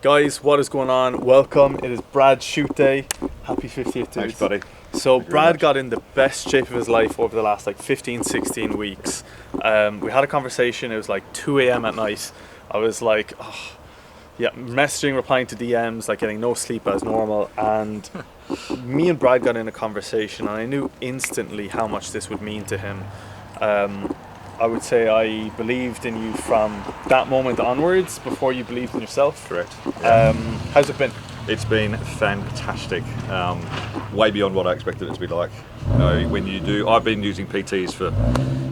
Guys, what is going on? Welcome. It is Brad's shoot day. Happy 50th, dude. Thanks, buddy. So Thank you very Brad much. got in the best shape of his life over the last 15, 16 weeks. We had a conversation. It was 2 a.m. at night. I was messaging, replying to DMs, getting no sleep as normal. And me and Brad got in a conversation, and I knew instantly how much this would mean to him. I would say I believed in you from that moment onwards, before you believed in yourself. Correct. How's it been? It's been fantastic. Way beyond what I expected it to be like. You know, when you do, I've been using PTs for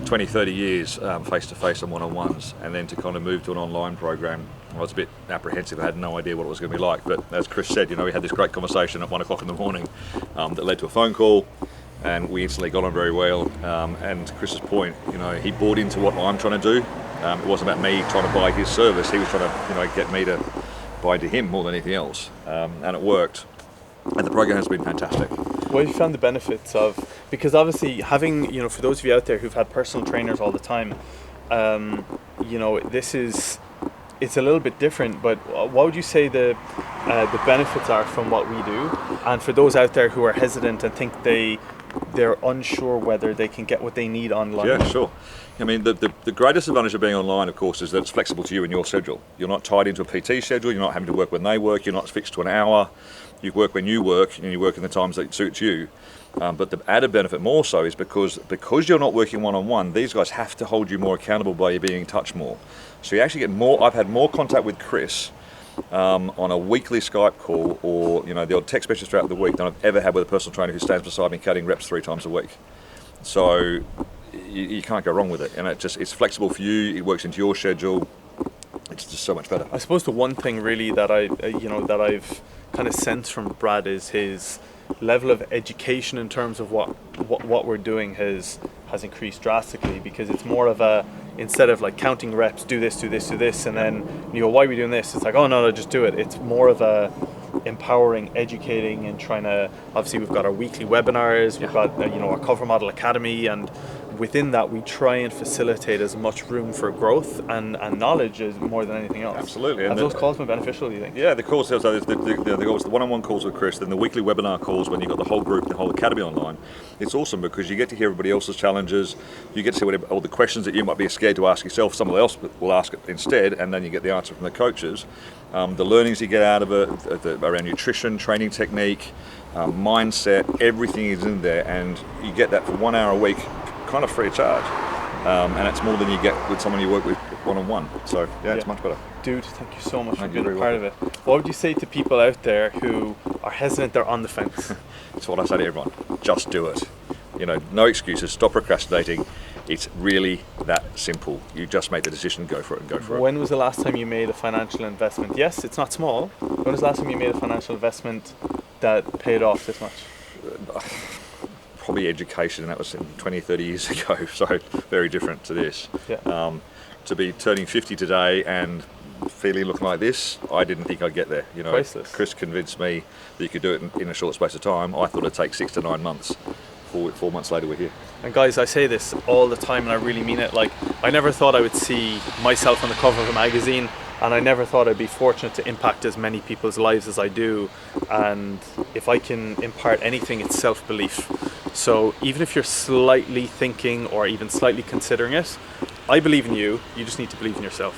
20, 30 years, face-to-face and one-on-ones, and then to kind of move to an online program, I was a bit apprehensive. I had no idea what it was going to be like. But as Chris said, we had this great conversation at 1 o'clock in the morning that led to a phone call. And we instantly got on very well. And to Chris's point, he bought into what I'm trying to do. It wasn't about me trying to buy his service. He was trying to, get me to buy into him more than anything else. And it worked. And the program has been fantastic. What have you found the benefits of? Because obviously having, for those of you out there who've had personal trainers all the time, it's a little bit different, but what would you say the benefits are from what we do? And for those out there who are hesitant and think they're unsure whether they can get what they need online. Yeah, sure. I mean, the greatest advantage of being online, of course, is that it's flexible to you and your schedule. You're not tied into a PT schedule. You're not having to work when they work. You're not fixed to an hour. You work when you work, and you work in the times that suits you. But the added benefit more so is because you're not working one-on-one, these guys have to hold you more accountable by you being in touch more. So you actually get more. I've had more contact with Chris on a weekly Skype call or the odd text message throughout the week than I've ever had with a personal trainer who stands beside me cutting reps 3 times a week. So you can't go wrong with it, and it's flexible for you. It works into your schedule. It's just so much better. I suppose the one thing really that I've kind of sensed from Brad is his level of education in terms of what we're doing has increased drastically, because it's more of a, instead of counting reps, do this, and then why are we doing this? It's oh no, just do it. It's more of a empowering, educating, and trying to, obviously we've got our weekly webinars, we've got our Cover Model Academy, and within that we try and facilitate as much room for growth and knowledge as more than anything else. Absolutely. Have those calls been beneficial, do you think? Yeah, the calls, the one-on-one calls with Chris, then the weekly webinar calls when you've got the whole group, the whole academy online. It's awesome because you get to hear everybody else's challenges, you get to see all the questions that you might be scared to ask yourself, someone else will ask it instead, and then you get the answer from the coaches. The learnings you get out of it, around nutrition, training technique, mindset, everything is in there, and you get that for 1 hour a week, kind of free of charge, and it's more than you get with someone you work with one-on-one. So it's much better. Dude, thank you so much for being a part of it. What would you say to people out there who are hesitant, they're on the fence? That's what I say to everyone. Just do it. No excuses. Stop procrastinating. It's really that simple. You just make the decision, go for it, and go for it. When was the last time you made a financial investment? Yes, it's not small. When was the last time you made a financial investment that paid off this much? Probably education, and that was 20, 30 years ago, so very different to this. Yeah. To be turning 50 today and feeling looking like this, I didn't think I'd get there. Priceless. Chris convinced me that you could do it in a short space of time. I thought it'd take 6 to 9 months. 4 months later, we're here. And guys, I say this all the time, and I really mean it. I never thought I would see myself on the cover of a magazine, and I never thought I'd be fortunate to impact as many people's lives as I do. And if I can impart anything, it's self-belief. So even if you're slightly thinking or even slightly considering it, I believe in you. You just need to believe in yourself.